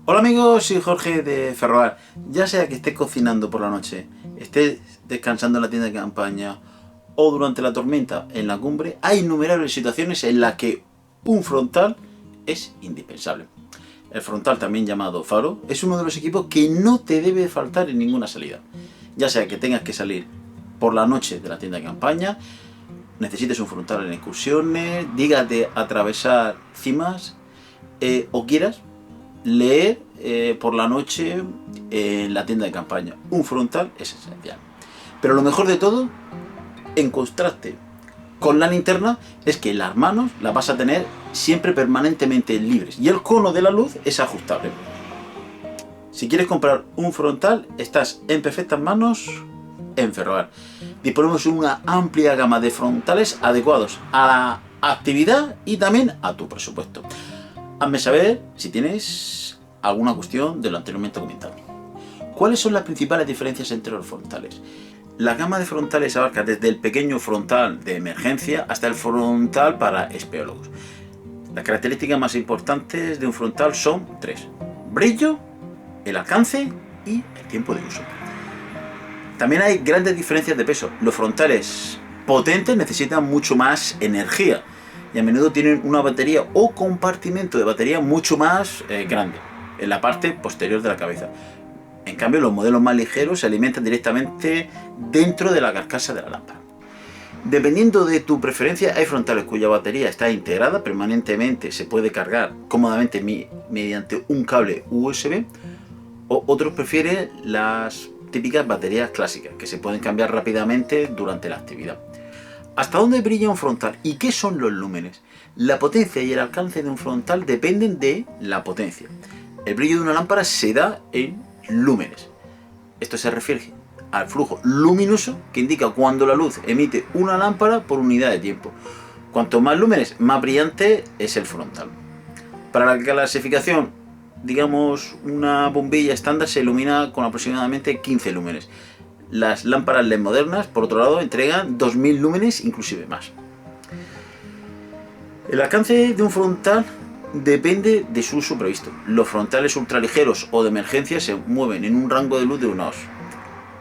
Hola amigos, soy Jorge de Ferroal. Ya sea que estés cocinando por la noche, estés descansando en la tienda de campaña o durante la tormenta en la cumbre, hay innumerables situaciones en las que un frontal es indispensable. El frontal, también llamado faro, es uno de los equipos que no te debe faltar en ninguna salida. Ya sea que tengas que salir por la noche de la tienda de campaña, necesites un frontal en excursiones, digas de atravesar cimas o quieras leer por la noche en la tienda de campaña. Un frontal es esencial. Pero lo mejor de todo, en contraste con la linterna, es que las manos las vas a tener siempre permanentemente libres y el cono de la luz es ajustable. Si quieres comprar un frontal, estás en perfectas manos en Ferroal. Disponemos de una amplia gama de frontales adecuados a la actividad y también a tu presupuesto. Hazme saber si tienes alguna cuestión de lo anteriormente comentado. ¿Cuáles son las principales diferencias entre los frontales? La gama de frontales abarca desde el pequeño frontal de emergencia hasta el frontal para espeleólogos. Las características más importantes de un frontal son tres: brillo, el alcance y el tiempo de uso. También hay grandes diferencias de peso. Los frontales potentes necesitan mucho más energía y a menudo tienen una batería o compartimento de batería mucho más grande en la parte posterior de la cabeza. En cambio, los modelos más ligeros se alimentan directamente dentro de la carcasa de la lámpara. Dependiendo de tu preferencia, hay frontales cuya batería está integrada permanentemente, se puede cargar cómodamente mediante un cable USB, o otros prefieren las típicas baterías clásicas que se pueden cambiar rápidamente durante la actividad. ¿Hasta dónde brilla un frontal y qué son los lúmenes? La potencia y el alcance de un frontal dependen de la potencia. El brillo de una lámpara se da en lúmenes. Esto se refiere al flujo luminoso que indica cuando la luz emite una lámpara por unidad de tiempo. Cuanto más lúmenes, más brillante es el frontal. Para la clasificación, digamos, una bombilla estándar se ilumina con aproximadamente 15 lúmenes. Las lámparas LED modernas, por otro lado, entregan 2000 lúmenes, inclusive más. El alcance de un frontal depende de su uso previsto. Los frontales ultraligeros o de emergencia se mueven en un rango de luz de unos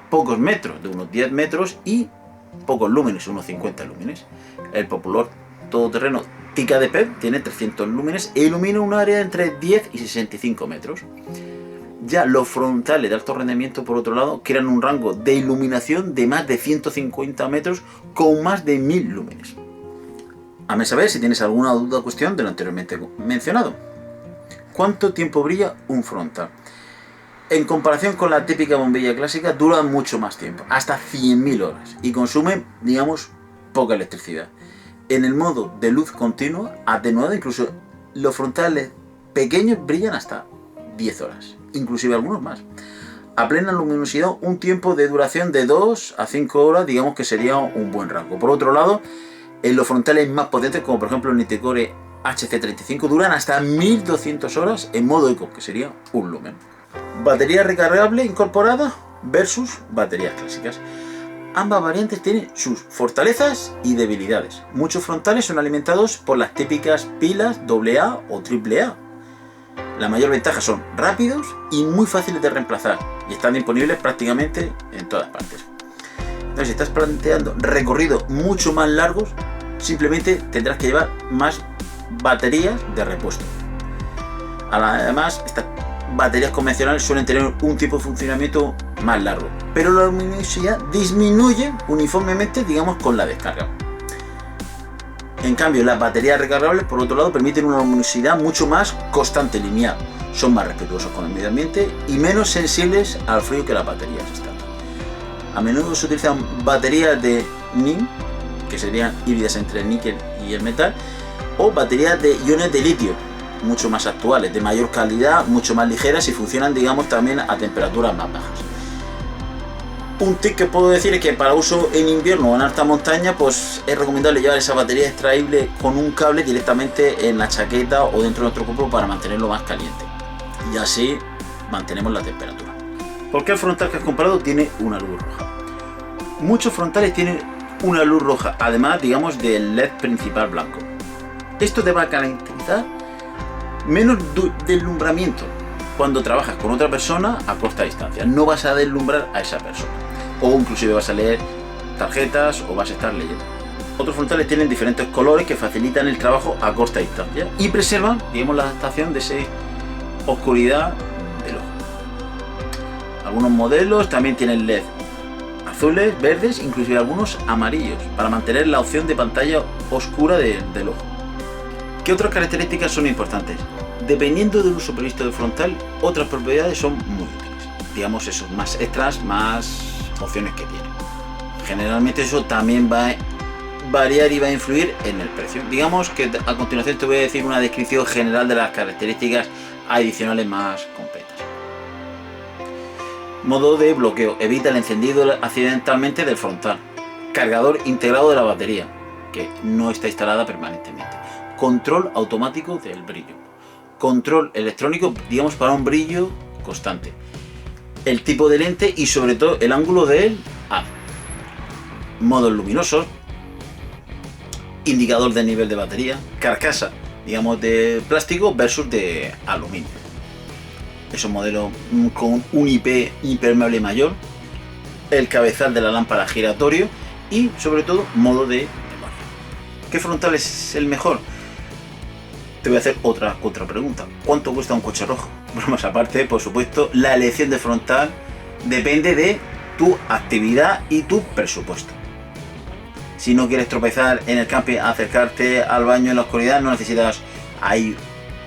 pocos metros, de unos 10 metros y pocos lúmenes, unos 50 lúmenes. El popular todoterreno Tikka de PET tiene 300 lúmenes e ilumina un área entre 10 y 65 metros. Ya los frontales de alto rendimiento, por otro lado, crean un rango de iluminación de más de 150 metros con más de 1000 lúmenes. Hazme saber si tienes alguna duda o cuestión de lo anteriormente mencionado. ¿Cuánto tiempo brilla un frontal? En comparación con la típica bombilla clásica, dura mucho más tiempo, hasta 100.000 horas, y consume, digamos, poca electricidad. En el modo de luz continua, atenuada, incluso los frontales pequeños brillan hasta 10 horas, inclusive algunos más. A plena luminosidad, un tiempo de duración de 2 a 5 horas, digamos que sería un buen rango. Por otro lado, en los frontales más potentes, como por ejemplo el Nitecore HC35, duran hasta 1200 horas en modo eco, que sería un lumen. Batería recargable incorporada versus baterías clásicas. Ambas variantes tienen sus fortalezas y debilidades. Muchos frontales son alimentados por las típicas pilas AA o AAA. La mayor ventaja son rápidos y muy fáciles de reemplazar y están disponibles prácticamente en todas partes. Entonces, si estás planteando recorridos mucho más largos, simplemente tendrás que llevar más baterías de repuesto. Además, estas baterías convencionales suelen tener un tipo de funcionamiento más largo, pero la luminosidad disminuye uniformemente, digamos, con la descarga. En cambio, las baterías recargables, por otro lado, permiten una luminosidad mucho más constante, lineal. Son más respetuosos con el medio ambiente y menos sensibles al frío que las baterías estándar. A menudo se utilizan baterías de NiM, que serían híbridas entre el níquel y el metal, o baterías de iones de litio, mucho más actuales, de mayor calidad, mucho más ligeras y funcionan, digamos, también a temperaturas más bajas. Un tip que puedo decir es que para uso en invierno o en alta montaña, pues es recomendable llevar esa batería extraíble con un cable directamente en la chaqueta o dentro de nuestro cuerpo para mantenerlo más caliente. Y así mantenemos la temperatura. ¿Por qué el frontal que has comprado tiene una luz roja? Muchos frontales tienen una luz roja, además, digamos, del LED principal blanco. Esto te va a caracterizar menos deslumbramiento, cuando trabajas con otra persona a corta distancia. No vas a deslumbrar a esa persona. O inclusive vas a leer tarjetas o vas a estar leyendo. Otros frontales tienen diferentes colores que facilitan el trabajo a corta distancia y preservan, digamos, la adaptación de esa oscuridad del ojo. Algunos modelos también tienen LED azules, verdes, inclusive algunos amarillos, para mantener la opción de pantalla oscura del ojo. ¿Qué otras características son importantes? Dependiendo del uso previsto del frontal, otras propiedades son muy útiles. Digamos, esos más extras, más opciones que tiene. Generalmente eso también va a variar y va a influir en el precio. Digamos que a continuación te voy a decir una descripción general de las características adicionales más completas. Modo de bloqueo. Evita el encendido accidentalmente del frontal. Cargador integrado de la batería, que no está instalada permanentemente. Control automático del brillo. Control electrónico, digamos, para un brillo constante. El tipo de lente y sobre todo el ángulo del haz. Modos luminosos. Indicador de nivel de batería. Carcasa, digamos, de plástico versus de aluminio. Es un modelo con un IP impermeable mayor, el cabezal de la lámpara giratorio y sobre todo modo de memoria. ¿Qué frontal es el mejor? Te voy a hacer otra pregunta. ¿Cuánto cuesta un coche rojo? Bromas aparte, por supuesto, la elección de frontal depende de tu actividad y tu presupuesto. Si no quieres tropezar en el camping, acercarte al baño en la oscuridad, no necesitas ahí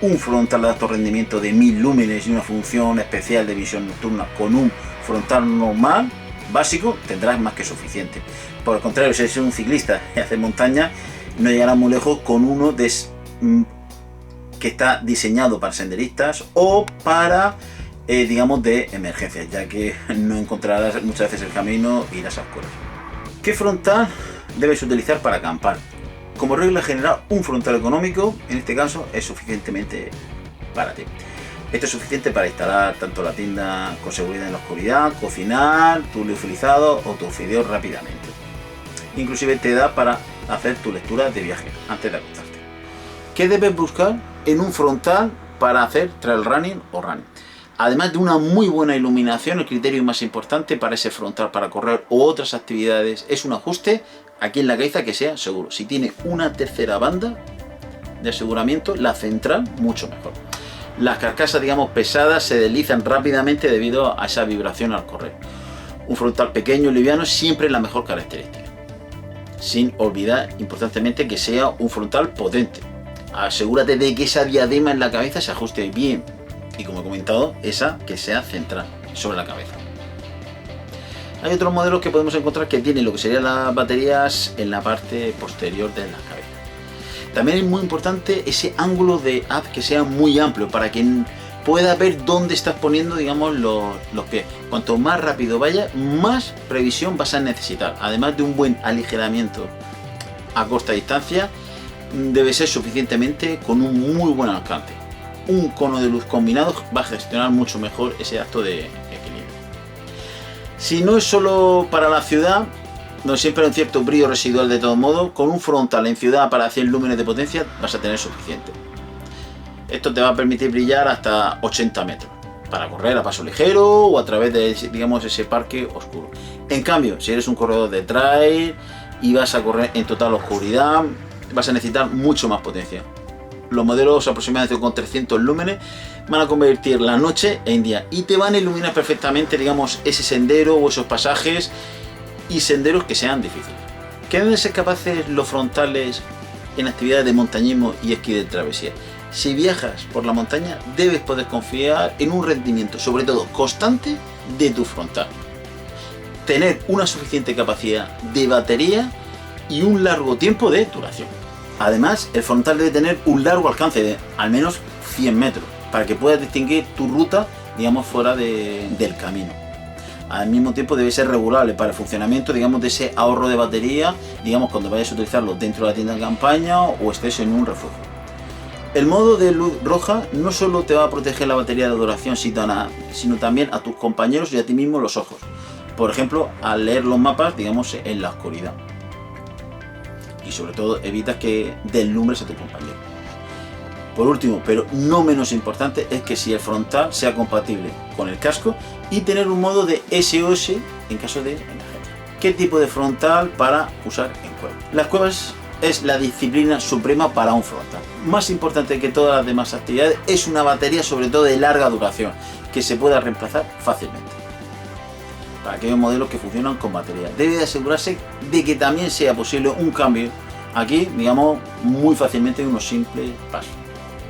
un frontal de alto rendimiento de 1000 lúmenes y una función especial de visión nocturna. Con un frontal normal, básico, tendrás más que suficiente. Por el contrario, si eres un ciclista y haces montaña, no llegarás muy lejos con uno que está diseñado para senderistas o para, digamos, de emergencias, ya que no encontrarás muchas veces el camino y irás a oscuras. ¿Qué frontal debes utilizar para acampar? Como regla general, un frontal económico, en este caso, es suficientemente para ti. Esto es suficiente para instalar tanto la tienda con seguridad en la oscuridad, cocinar, tu liofilizado o tus fideos rápidamente. Inclusive te da para hacer tu lectura de viaje antes de acostarte. ¿Qué debes buscar en un frontal para hacer trail running o running? Además de una muy buena iluminación, el criterio más importante para ese frontal para correr o otras actividades es un ajuste aquí en la cabeza que sea seguro. Si tiene una tercera banda de aseguramiento, la central mucho mejor. Las carcasas, digamos, pesadas se deslizan rápidamente debido a esa vibración al correr. Un frontal pequeño y liviano siempre es la mejor característica. Sin olvidar, importantemente, que sea un frontal potente. Asegúrate de que esa diadema en la cabeza se ajuste bien. Y como he comentado, esa que sea central sobre la cabeza. Hay otros modelos que podemos encontrar que tienen lo que serían las baterías en la parte posterior de la cabeza. También es muy importante ese ángulo de haz que sea muy amplio para que pueda ver dónde estás poniendo, digamos, los pies. Cuanto más rápido vaya, más previsión vas a necesitar. Además de un buen aligeramiento a corta distancia, debe ser suficientemente con un muy buen alcance. Un cono de luz combinado va a gestionar mucho mejor ese acto de equilibrio. Si no es solo para la ciudad, donde siempre hay un cierto brillo residual de todo modo, con un frontal en ciudad para 100 lúmenes de potencia vas a tener suficiente. Esto te va a permitir brillar hasta 80 metros para correr a paso ligero o a través de, digamos, ese parque oscuro. En cambio, si eres un corredor de trail y vas a correr en total oscuridad, vas a necesitar mucho más potencia. Los modelos aproximadamente con 300 lúmenes van a convertir la noche en día y te van a iluminar perfectamente, digamos, ese sendero o esos pasajes y senderos que sean difíciles. ¿Qué deben ser capaces los frontales en actividades de montañismo y esquí de travesía? Si viajas por la montaña, debes poder confiar en un rendimiento, sobre todo constante, de tu frontal. Tener una suficiente capacidad de batería y un largo tiempo de duración. Además, el frontal debe tener un largo alcance de al menos 100 metros para que puedas distinguir tu ruta, digamos, fuera del camino. Al mismo tiempo debe ser regulable para el funcionamiento, digamos, de ese ahorro de batería, digamos, cuando vayas a utilizarlo dentro de la tienda de campaña o estés en un refugio. El modo de luz roja no solo te va a proteger la batería de duración, sino también a tus compañeros y a ti mismo los ojos. Por ejemplo, al leer los mapas, digamos, en la oscuridad. Y sobre todo evitas que deslumbres a tu compañero. Por último, pero no menos importante, es que si el frontal sea compatible con el casco y tener un modo de SOS en caso de emergencia. ¿Qué tipo de frontal para usar en cuevas? Las cuevas es la disciplina suprema para un frontal. Más importante que todas las demás actividades es una batería, sobre todo de larga duración, que se pueda reemplazar fácilmente. Para aquellos modelos que funcionan con batería, debe de asegurarse de que también sea posible un cambio aquí, digamos, muy fácilmente en unos simples pasos.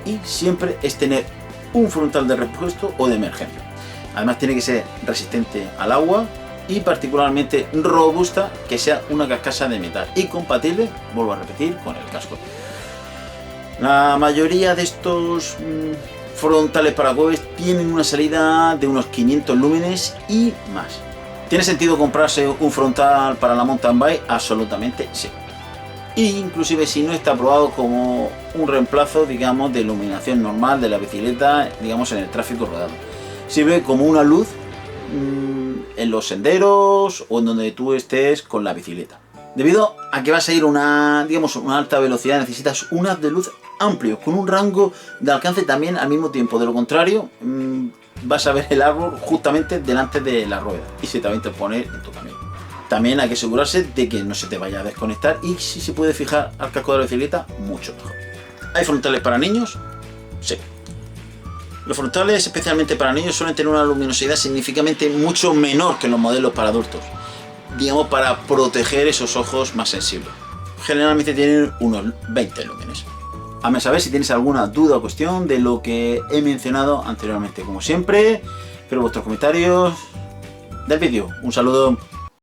Y siempre es tener un frontal de repuesto o de emergencia. Además tiene que ser resistente al agua y particularmente robusta, que sea una carcasa de metal y compatible, vuelvo a repetir, con el casco. La mayoría de estos frontales para cuevas tienen una salida de unos 500 lúmenes y más. ¿Tiene sentido comprarse un frontal para la mountain bike? Absolutamente sí. E inclusive si no está aprobado como un reemplazo, digamos, de iluminación normal de la bicicleta, digamos, en el tráfico rodado. Sirve como una luz en los senderos o en donde tú estés con la bicicleta. Debido a que vas a ir a una alta velocidad, necesitas un haz de luz amplio, con un rango de alcance también al mismo tiempo. De lo contrario, vas a ver el árbol justamente delante de la rueda y se te va a interponer en tu camino. También hay que asegurarse de que no se te vaya a desconectar y si se puede fijar al casco de la bicicleta, mucho mejor. ¿Hay frontales para niños? Sí. Los frontales, especialmente para niños, suelen tener una luminosidad significativamente mucho menor que los modelos para adultos, digamos, para proteger esos ojos más sensibles. Generalmente tienen unos 20 lúmenes. Hazme saber si tienes alguna duda o cuestión de lo que he mencionado anteriormente. Como siempre, espero vuestros comentarios del vídeo. Un saludo.